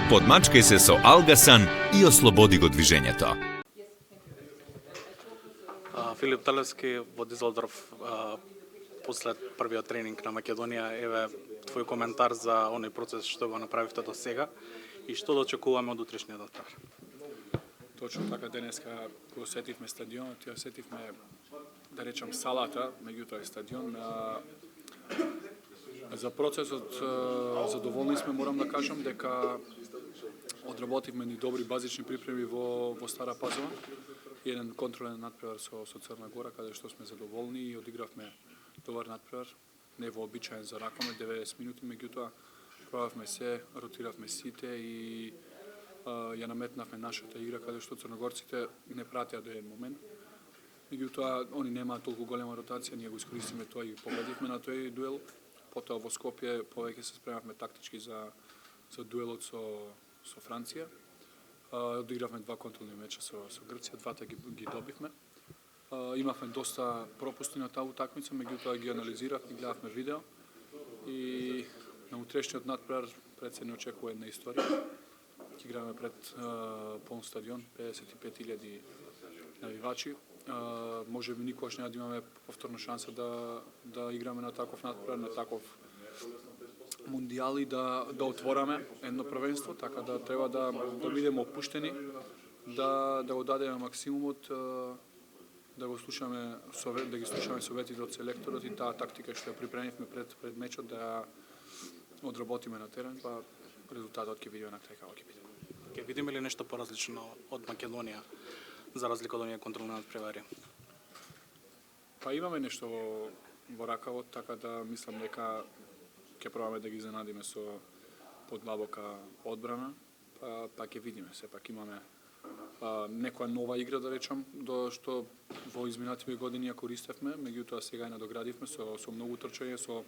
Подмачкај се со Алгасан и ослободи го движењето. Филип Талевски во Дизелдорф после првиот тренинг на Македонија, еве твој коментар за оној процес што го направивте до сега и што да очекуваме од утрешниот натпревар. Точно така, денеска го сетивме стадионот, ја сетивме, да речам, салата, меѓутоа е стадион. За процесот задоволни сме, морам да кажам, дека одработивме ни добри базични припреми во Стара Пазова. Еден контролен надпревар со Црна Гора, каде што сме задоволни и одигравме добар надпревар. Не вообичаен за ракомет, 90 минути, меѓутоа пробавме се, ротиравме сите и ја наметнавме нашата игра, каде што црногорците не пратеа до еден момент. Меѓутоа, они немаат толку голема ротација, ние го искористиме тоа и победивме на тој дуел. Потоа во Скопје повеќе се спремавме тактички за дуелот со Франција. Одигравме два контролни меча со Грција, двата ги добивме. Имавме доста пропусти на таа утакмица, меѓутоа ги анализиравме, гледавме видео и на утрешниот надпревар пред се не очекува една историја. Ќе играме пред полн стадион, 55.000 навивачи. Може би никогаш няма да имаме повторна шанса да играме на таков надпревар, на таков мундијал и да отвораме едно првенство, така да треба да бидеме опуштени, да го дадеме максимумот, да ги слушаме советите од селекторот и таа тактика што ја припремивме пред мечот да ја одработиме на терен, па резултатот ќе видиме на крај како ќе биде. Ќе видиме ли нешто поразлично од Македонија за разлика од оние контролни надпревари? Па имаме нешто во ракавот, така да мислам дека ќе пробаме да ги изненадиме со подлабока одбрана, па ќе видиме. Сепак имаме некоја нова игра, да речам, до што во изминативе години ја користевме, меѓутоа сега ја надоградивме со многу трчање, со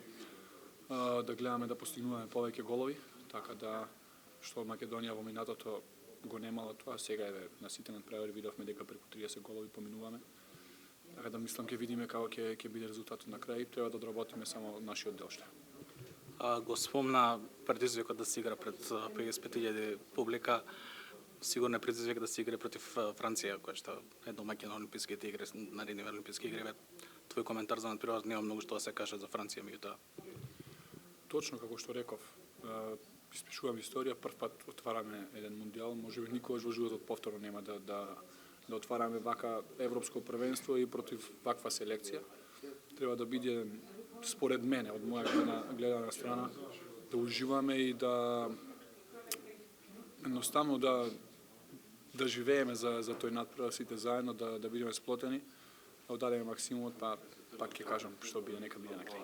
да гледаме да постигнуваме повеќе голови, така да што Македонија во минатото го немала тоа, сега еве на сите надпревари видовме дека преку 30 голови поминуваме. Така да мислам ќе видиме како ќе биде резултатот на крај, треба да одработиме само нашиот дел што. Го спомна предизвикот да се игра пред 55.000 публика. Сигурно е предизвик да се игра против Франција, која што е домаќин на Олимписките игри, наредни Олимписки игри. Твој коментар за надпревар, нема многу што да се каже за Франција, меѓутоа. Точно како што реков, испишувам историја, прв пат отвараме еден мундијал, можеби никогаш во животот повторно нема да отвараме вака европско првенство и против ваква селекција. Треба да биде, според мене, од моја гледана страна, да уживаме и да едноставно да живееме за тој надпревар сите заедно, да бидеме сплотени, да одадеме максимумот, па пак ќе кажам што биде, нека биде на крај.